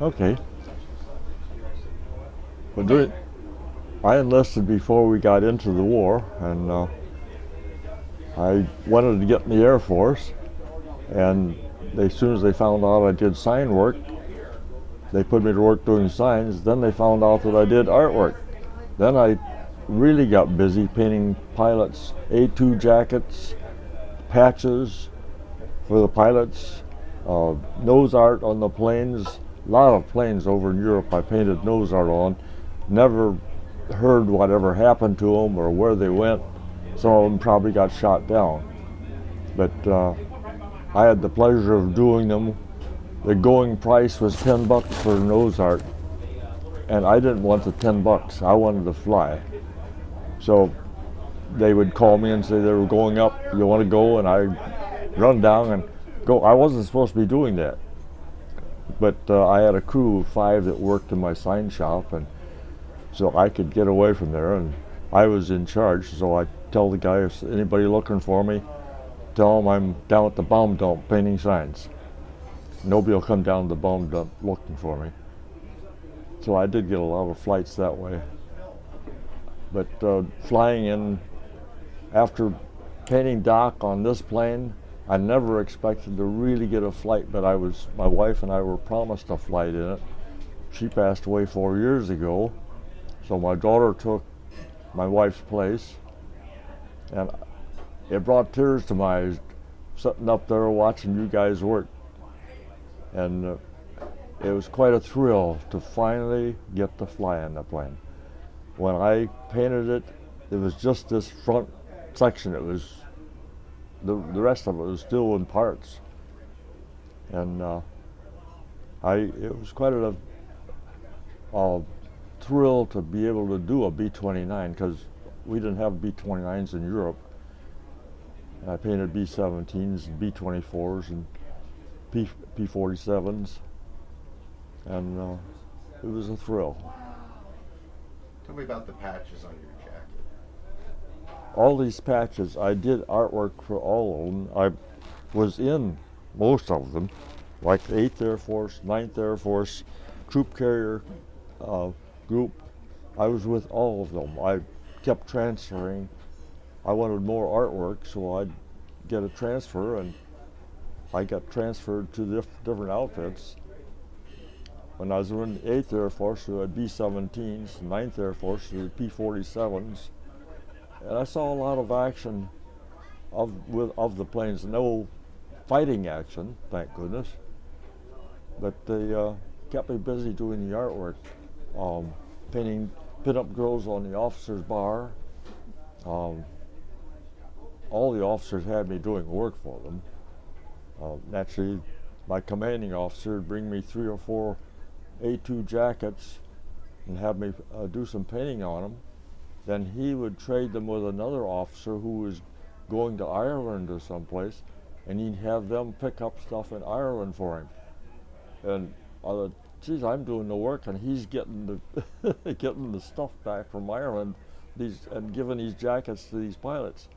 Okay. Well, I enlisted before we got into the war, and I wanted to get in the Air Force. And as soon as they found out I did sign work, they put me to work doing signs. Then they found out that I did artwork. Then I really got busy painting pilots' A2 jackets, patches for the pilots, nose art on the planes. A lot of planes over in Europe I painted nose art on. Never heard whatever happened to them or where they went. Some of them probably got shot down. But I had the pleasure of doing them. The going price was $10 for nose art, and I didn't want the $10. I wanted to fly. So they would call me and say they were going up. You want to go? And I run down and go. I wasn't supposed to be doing that, but I had a crew of 5 that worked in my sign shop, and so I could get away from there. And I was in charge, so I tell the guy, if anybody looking for me, tell them I'm down at the bomb dump painting signs. Nobody will come down to the bomb dump looking for me. So I did get a lot of flights that way. But flying in, after painting Doc on this plane, I never expected to really get a flight, but my wife and I were promised a flight in it. She passed away 4 years ago, so my daughter took my wife's place, and it brought tears to my eyes sitting up there watching you guys work. And it was quite a thrill to finally get to fly in the plane. When I painted it, it was just this front section. It was the rest of it was still in parts, and it was quite a thrill to be able to do a B-29, because we didn't have B-29s in Europe. I painted B-17s and B-24s and P-47s, and it was a thrill. Tell me about the patches on your jacket. All these patches, I did artwork for all of them. I was in most of them, like the 8th Air Force, 9th Air Force, Troop Carrier group. I was with all of them. I kept transferring. I wanted more artwork, so I'd get a transfer, and I got transferred to different outfits. When I was in the 8th Air Force, we had B-17s, 9th Air Force, we had P-47s. And I saw a lot of action of the planes. No fighting action, thank goodness. But they kept me busy doing the artwork, painting pin-up girls on the officer's bar. All the officers had me doing work for them. Naturally, my commanding officer would bring me 3 or 4 A2 jackets and have me do some painting on them. Then he would trade them with another officer who was going to Ireland or someplace, and he'd have them pick up stuff in Ireland for him. And I thought, geez, I'm doing the work, and he's getting the getting the stuff back from Ireland, and giving these jackets to these pilots.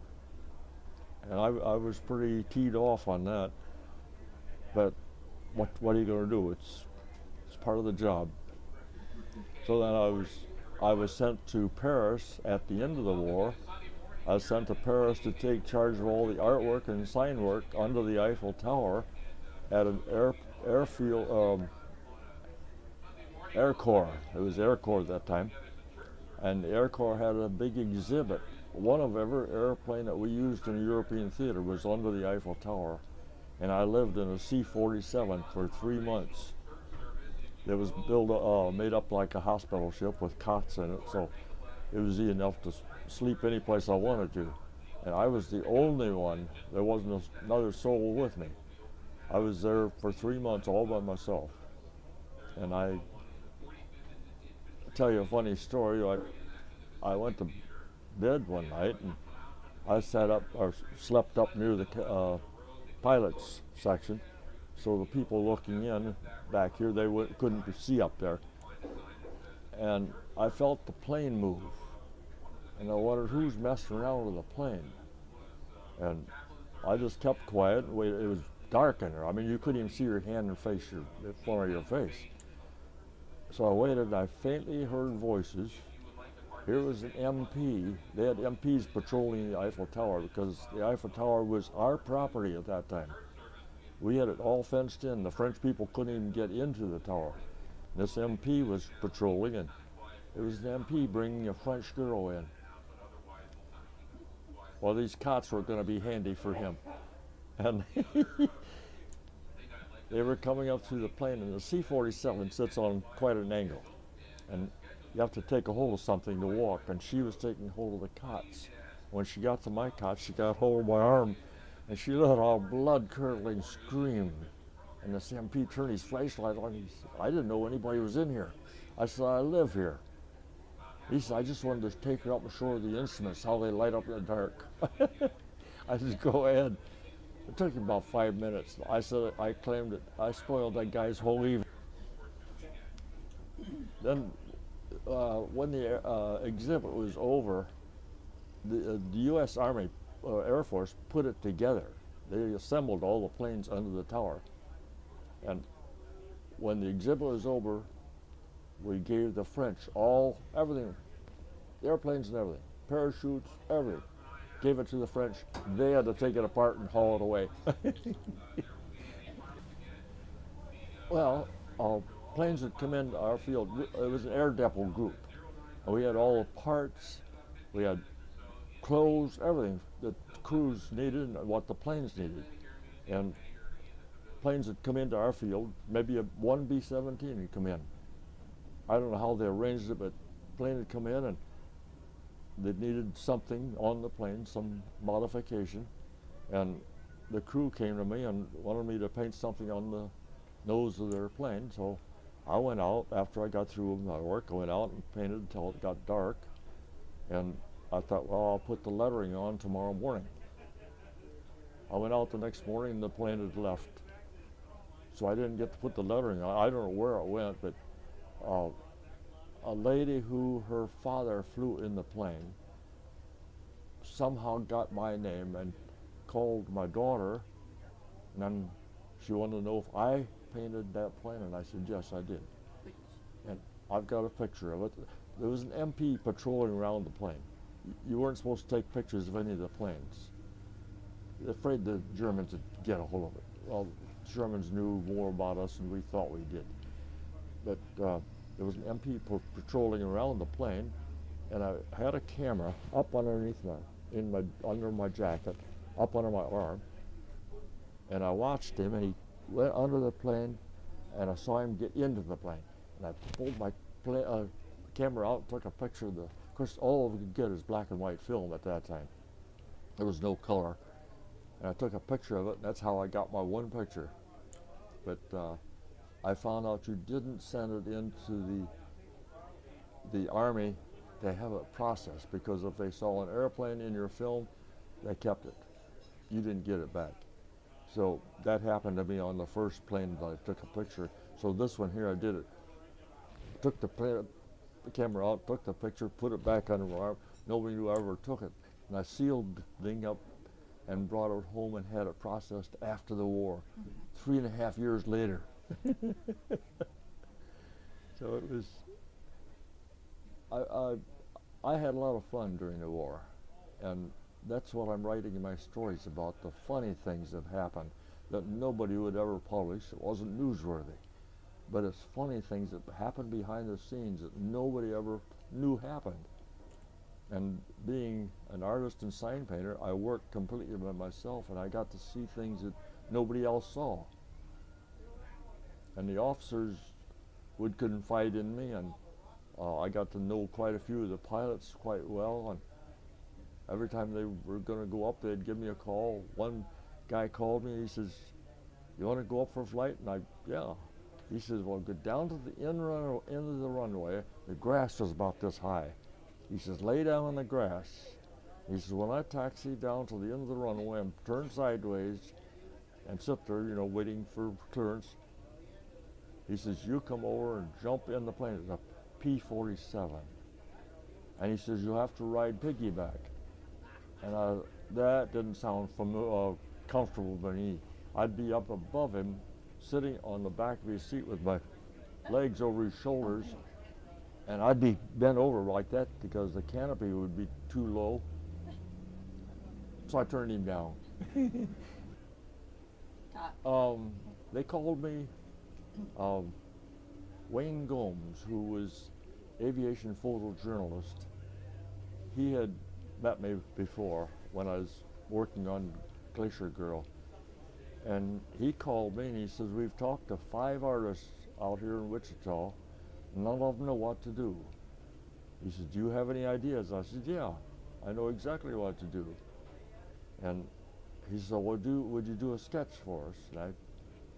And I was pretty teed off on that. But what are you going to do? It's part of the job. So then I was sent to Paris at the end of the war. I was sent to Paris to take charge of all the artwork and sign work under the Eiffel Tower at an airfield, Air Corps. It was Air Corps at that time. And the Air Corps had a big exhibit. One of every airplane that we used in a European theater was under the Eiffel Tower. And I lived in a C-47 for 3 months. It was made up like a hospital ship with cots in it, so it was easy enough to sleep any place I wanted to. And I was the only one. There wasn't another soul with me. I was there for 3 months all by myself. And I tell you a funny story. I went to bed one night, and I slept up near the pilot's section, so the people looking in back here, they couldn't see up there. And I felt the plane move, and I wondered who's messing around with the plane. And I just kept quiet and waited. It was dark in there. I mean, you couldn't even see your hand and face, the front of your face. So I waited, and I faintly heard voices. Here was an MP. They had MPs patrolling the Eiffel Tower because the Eiffel Tower was our property at that time. We had it all fenced in. The French people couldn't even get into the tower. This MP was patrolling, and it was an MP bringing a French girl in. Well, these cots were going to be handy for him. And they were coming up through the plane, and the C-47 sits on quite an angle. And you have to take a hold of something to walk, and she was taking hold of the cots. When she got to my cot, she got hold of my arm, and she let out a blood-curdling scream. And the MP turned his flashlight on. He said, I didn't know anybody was in here. I said, I live here. He said, I just wanted to take her up and show her the instruments, how they light up in the dark. I said, go ahead. It took him about 5 minutes. I said, I claimed that I spoiled that guy's whole evening. Then, when the exhibit was over, the U.S. Army Air Force put it together. They assembled all the planes under the tower. And when the exhibit was over, we gave the French everything, the airplanes and everything, parachutes, everything. Gave it to the French. They had to take it apart and haul it away. Well, planes that come into our field, it was an air depot group. And we had all the parts, we had clothes, everything that crews needed and what the planes needed. And planes that come into our field, maybe one B-17 would come in. I don't know how they arranged it, but plane would come in and they needed something on the plane, some modification. And the crew came to me and wanted me to paint something on the nose of their plane. So I went out, after I got through my work, I went out and painted until it got dark. And I thought, well, I'll put the lettering on tomorrow morning. I went out the next morning and the plane had left. So I didn't get to put the lettering on. I don't know where it went, but a lady who her father flew in the plane somehow got my name and called my daughter, and then she wanted to know if I painted that plane, and I said, yes, I did. And I've got a picture of it. There was an MP patrolling around the plane. You weren't supposed to take pictures of any of the planes. They're afraid the Germans would get a hold of it. Well, the Germans knew more about us than we thought we did. But there was an MP patrolling around the plane, and I had a camera up underneath under my jacket, up under my arm, and I watched him, and he went under the plane, and I saw him get into the plane, and I pulled my camera out and took a picture of of course, all we could get is black and white film at that time. There was no color, and I took a picture of it, and that's how I got my one picture. But I found out you didn't send it into the Army to have it processed, because if they saw an airplane in your film, they kept it. You didn't get it back. So that happened to me on the first plane that I took a picture. So this one here, I did it. Took the camera out, took the picture, put it back under my arm. Nobody knew I ever took it. And I sealed the thing up and brought it home and had it processed after the war, 3.5 years later. So it was, I had a lot of fun during the war, and that's what I'm writing in my stories about, the funny things that happened that nobody would ever publish. It wasn't newsworthy, but it's funny things that happened behind the scenes that nobody ever knew happened. And being an artist and sign painter, I worked completely by myself, and I got to see things that nobody else saw. And the officers would confide in me, and I got to know quite a few of the pilots quite well, and every time they were going to go up, they'd give me a call. One guy called me, he says, you want to go up for a flight? And yeah. He says, well, go down to the end of the runway. The grass was about this high. He says, lay down on the grass. He says, when I taxi down to the end of the runway and turn sideways and sit there, waiting for clearance, he says, you come over and jump in the plane. It's a P-47. And he says, you'll have to ride piggyback. And that didn't sound comfortable to me. I'd be up above him, sitting on the back of his seat with my legs over his shoulders, and I'd be bent over like that because the canopy would be too low. So I turned him down. They called me Wayne Gomes, who was aviation photojournalist. He had met me before when I was working on Glacier Girl. And he called me and he says, we've talked to 5 artists out here in Wichita. None of them know what to do. He said, do you have any ideas? I said, yeah, I know exactly what to do. And he said, well, would you do a sketch for us? And I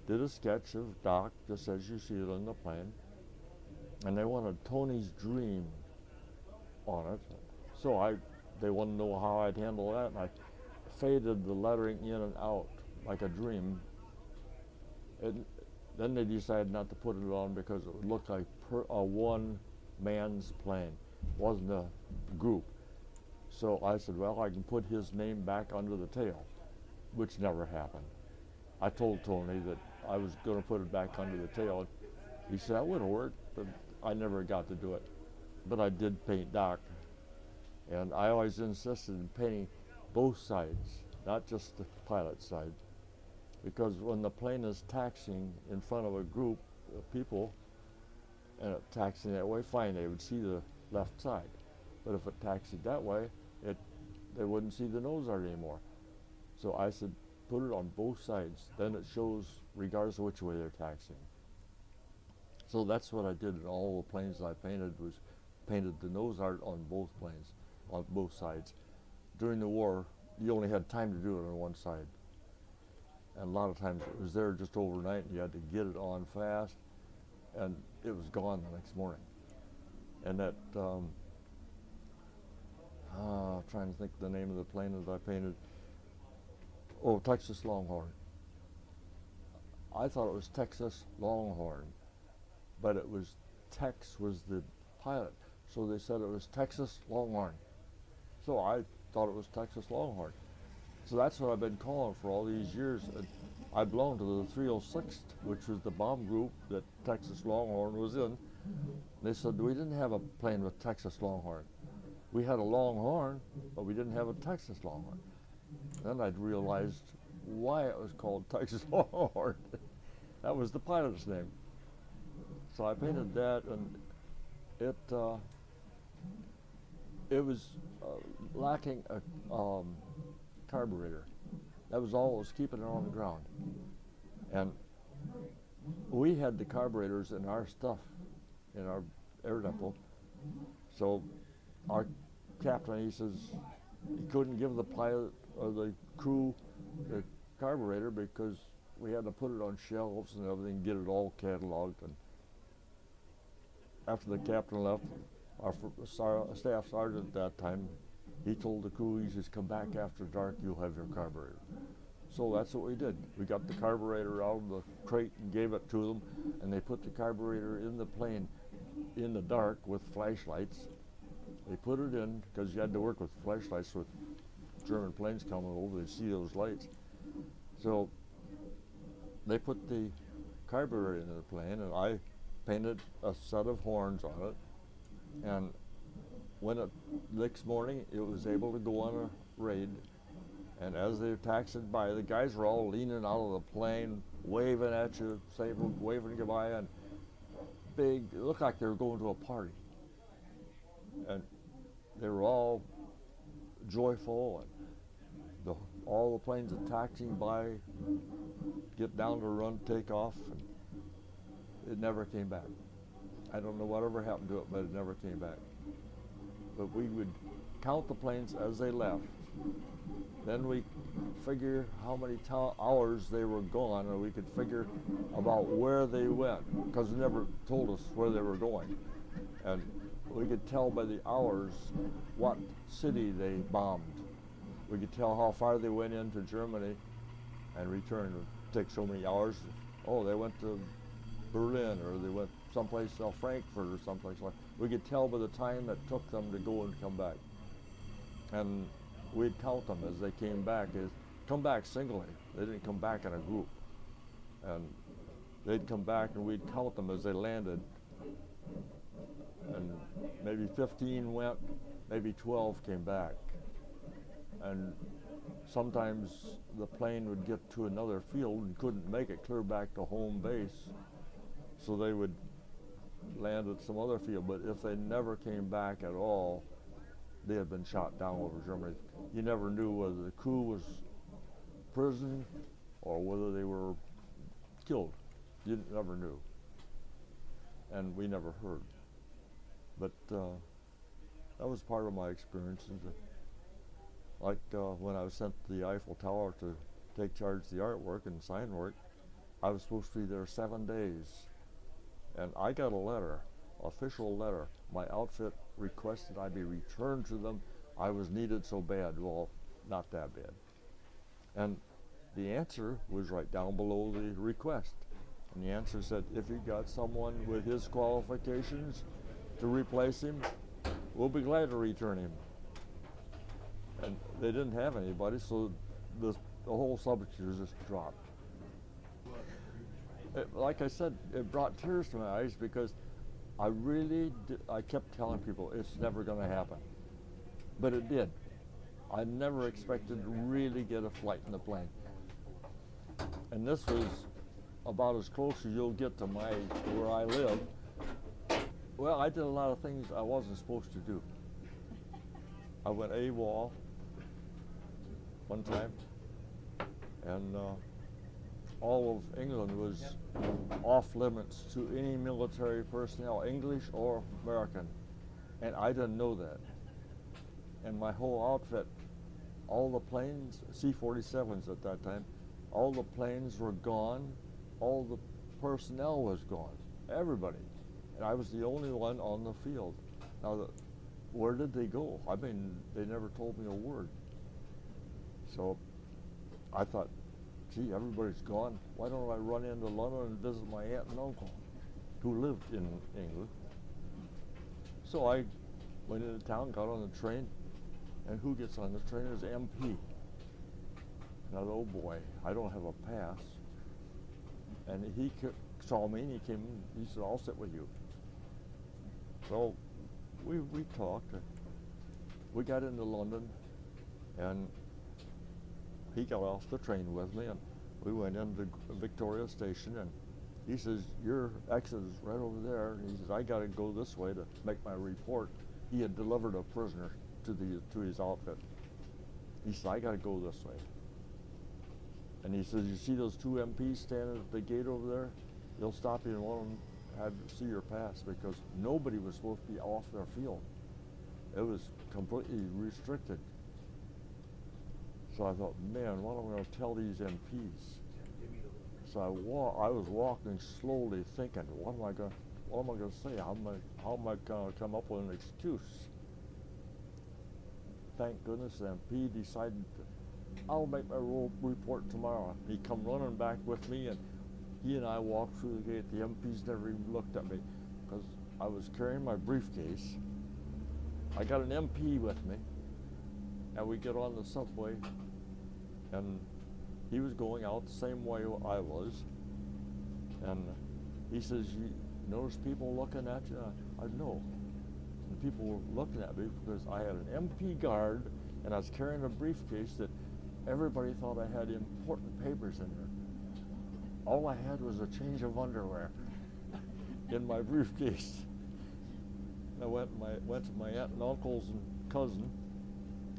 did a sketch of Doc, just as you see it on the plane. And they wanted Tony's Dream on it. So they wanted to know how I'd handle that, and I faded the lettering in and out like a dream. And then they decided not to put it on because it would look like a one man's plane. It wasn't a group. So I said, well, I can put his name back under the tail, which never happened. I told Tony that I was going to put it back under the tail. He said, that would have worked, but I never got to do it. But I did paint Doc. And I always insisted in painting both sides, not just the pilot side. Because when the plane is taxiing in front of a group of people, and it taxiing that way, fine, they would see the left side. But if it taxied that way, they wouldn't see the nose art anymore. So I said, put it on both sides. Then it shows regardless of which way they're taxiing. So that's what I did in all the planes I painted, was painted the nose art on both planes, on both sides. During the war, you only had time to do it on one side. And a lot of times it was there just overnight and you had to get it on fast, and it was gone the next morning. And that, trying to think the name of the plane that I painted. Oh, Texas Longhorn. I thought it was Texas Longhorn, but it was Tex was the pilot. So they said it was Texas Longhorn. So I thought it was Texas Longhorn. So that's what I've been calling for all these years. I belonged to the 306th, which was the bomb group that Texas Longhorn was in. They said, we didn't have a plane with Texas Longhorn. We had a Longhorn, but we didn't have a Texas Longhorn. Then I'd realized why it was called Texas Longhorn. That was the pilot's name. So I painted that, and it was lacking a carburetor. That was all that was keeping it on the ground. And we had the carburetors in our stuff, in our air depot. So our captain, he says, he couldn't give the pilot or the crew the carburetor because we had to put it on shelves and everything, get it all cataloged. And after the captain left, our staff sergeant at that time, he told the crew, he says, come back after dark, you'll have your carburetor. So that's what we did. We got the carburetor out of the crate and gave it to them, and they put the carburetor in the plane in the dark with flashlights. They put it in, because you had to work with flashlights with German planes coming over, they'd see those lights. So they put the carburetor in the plane, and I painted a set of horns on it. And when next morning, it was able to go on a raid. And as they taxied by, the guys were all leaning out of the plane, waving at you, waving goodbye, and it looked like they were going to a party. And they were all joyful, and all the planes are taxiing by, get down to run, take off, and it never came back. I don't know whatever happened to it, but it never came back. But we would count the planes as they left. Then we figure how many hours they were gone, and we could figure about where they went, because they never told us where they were going. And we could tell by the hours what city they bombed. We could tell how far they went into Germany and returned. It would take so many hours. Oh, they went to Berlin, or they went someplace, Frankfurt or someplace like that. We could tell by the time it took them to go and come back. And we'd count them as they came back. Come back singly. They didn't come back in a group. And they'd come back and we'd count them as they landed. And maybe 15 went, maybe 12 came back. And sometimes the plane would get to another field and couldn't make it clear back to home base. So they would land at some other field. But if they never came back at all, they had been shot down over Germany. You never knew whether the crew was prison or whether they were killed. You never knew. And we never heard. But that was part of my experience. Like when I was sent to the Eiffel Tower to take charge of the artwork and sign work, I was supposed to be there 7 days. And I got a letter, official letter. My outfit requested I be returned to them. I was needed so bad. Well, not that bad. And the answer was right down below the request. And the answer said, if you got someone with his qualifications to replace him, we'll be glad to return him. And they didn't have anybody, so the whole subject was just dropped. Like I said, it brought tears to my eyes because I kept telling people it's never going to happen. But it did. I never expected to really get a flight in the plane. And this was about as close as you'll get to where I live. Well, I did a lot of things I wasn't supposed to do. I went AWOL one time, and all of England was off limits to any military personnel, English or American, and I didn't know that. And my whole outfit, all the planes, C-47s at that time, all the planes were gone, all the personnel was gone, everybody. And I was the only one on the field. Now, where did they go? I mean, they never told me a word. So I thought, gee, everybody's gone. Why don't I run into London and visit my aunt and uncle who lived in England? So I went into town, got on the train, and who gets on the train is MP. And I thought, oh boy, I don't have a pass. And he saw me and he came and he said, I'll sit with you. So we talked. We got into London and he got off the train with me and we went into Victoria Station and he says, your exit is right over there. And he says, I got to go this way to make my report. He had delivered a prisoner to his outfit. He said, I got to go this way. And he says, you see those two MPs standing at the gate over there? They'll stop you and want them to have to see your pass because nobody was supposed to be off their field. It was completely restricted. So I thought, man, what am I going to tell these MPs? So I was walking slowly, thinking, what am I going to say? How am I going to come up with an excuse? Thank goodness the MP decided I'll make my report tomorrow. He come running back with me, and he and I walked through the gate. The MPs never even looked at me because I was carrying my briefcase. I got an MP with me, and we get on the subway, and he was going out the same way I was, and he says, you notice people looking at you? I know. And people were looking at me because I had an MP guard, and I was carrying a briefcase that everybody thought I had important papers in there. All I had was a change of underwear in my briefcase. I went to my aunt and uncles and cousin,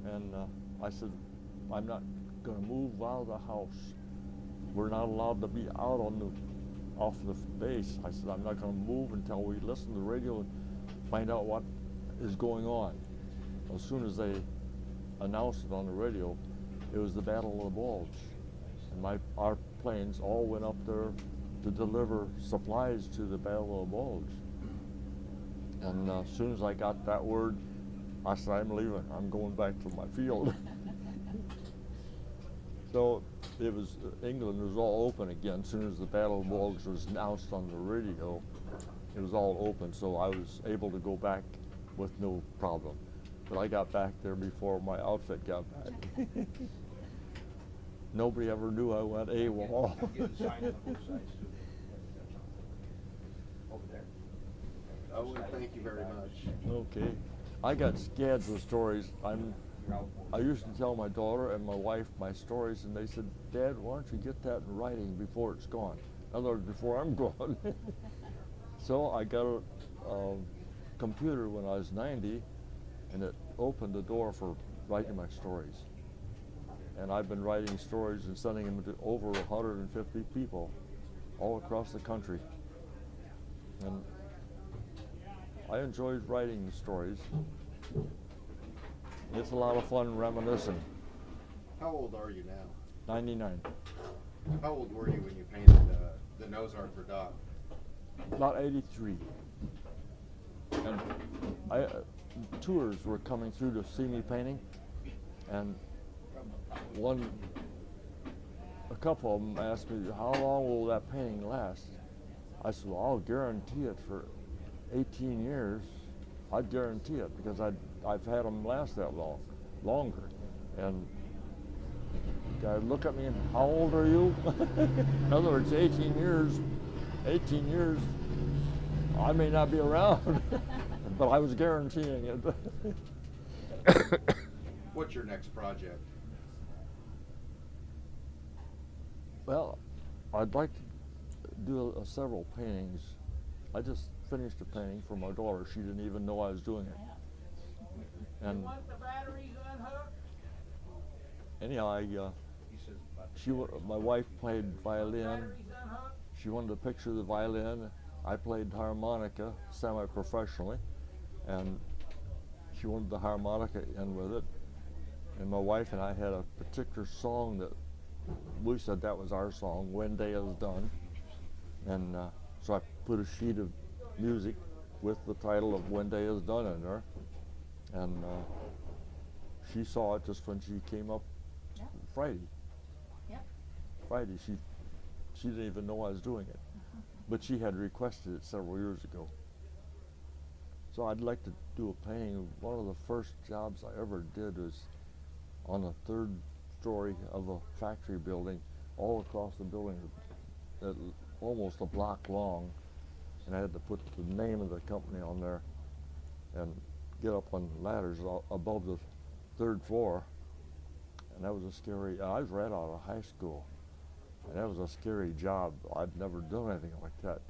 and I said, I'm not going to move out of the house. We're not allowed to be out off the base. I said, I'm not going to move until we listen to the radio and find out what is going on. As soon as they announced it on the radio, it was the Battle of the Bulge. And our planes all went up there to deliver supplies to the Battle of the Bulge. And as soon as I got that word, I said, I'm leaving. I'm going back to my field. So England was all open again. As soon as the Battle of the Bulge was announced on the radio, it was all open. So I was able to go back with no problem. But I got back there before my outfit got back. Nobody ever knew I went AWOL. Owen, thank you very much. Okay. I got scads of stories. I used to tell my daughter and my wife my stories, and they said, "Dad, why don't you get that in writing before it's gone? In other words, before I'm gone." So I got a computer when I was 90, and it opened the door for writing my stories. And I've been writing stories and sending them to over 150 people all across the country. And I enjoyed writing the stories. It's a lot of fun reminiscing. How old are you now? 99. How old were you when you painted the nose art for Doc? About 83. And tours were coming through to see me painting, and a couple of them asked me, "How long will that painting last?" I said, "Well, I'll guarantee it for 18 years. I'd guarantee it because I've had them last that long, longer." And the guy look at me and, "How old are you?" In other words, 18 years, I may not be around, but I was guaranteeing it. What's your next project? Well, I'd like to do several paintings. I just finished a painting for my daughter. She didn't even know I was doing it. And anyhow, my wife played violin. She wanted a picture of the violin. I played harmonica semi-professionally, and she wanted the harmonica in with it. And my wife and I had a particular song that we said that was our song, "When Day Is Done." And so I put a sheet of music with the title of "When Day Is Done" in there. And she saw it just when she came up Friday. Friday, she didn't even know I was doing it. But she had requested it several years ago. So I'd like to do a painting. One of the first jobs I ever did was on the third story of a factory building, all across the building, almost a block long. And I had to put the name of the company on there and get up on ladders above the third floor. And that was a scary, I was right out of high school. And that was a scary job. I'd never done anything like that.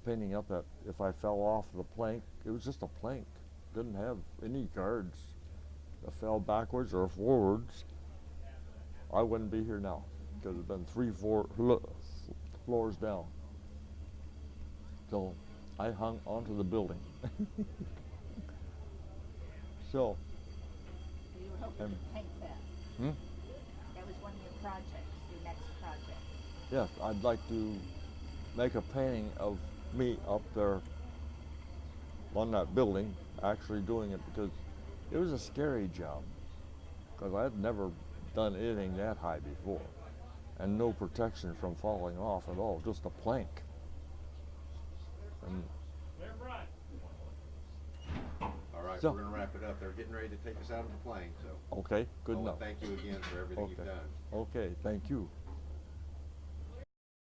Painting up that, if I fell off the plank, it was just a plank. Didn't have any guards. If I fell backwards or forwards, I wouldn't be here now. Because it'd been 3-4 floors down. So I hung onto the building. So. You were hoping to paint that. That was one of your projects, your next project. Yes, I'd like to make a painting of me up there on that building, actually doing it, because it was a scary job. Because I had never done anything that high before. And no protection from falling off at all, just a plank. And All right, so, we're going to wrap it up. They're getting ready to take us out of the plane, so. okay, good Owen, enough. thank you again for everything you've done. Okay, thank you.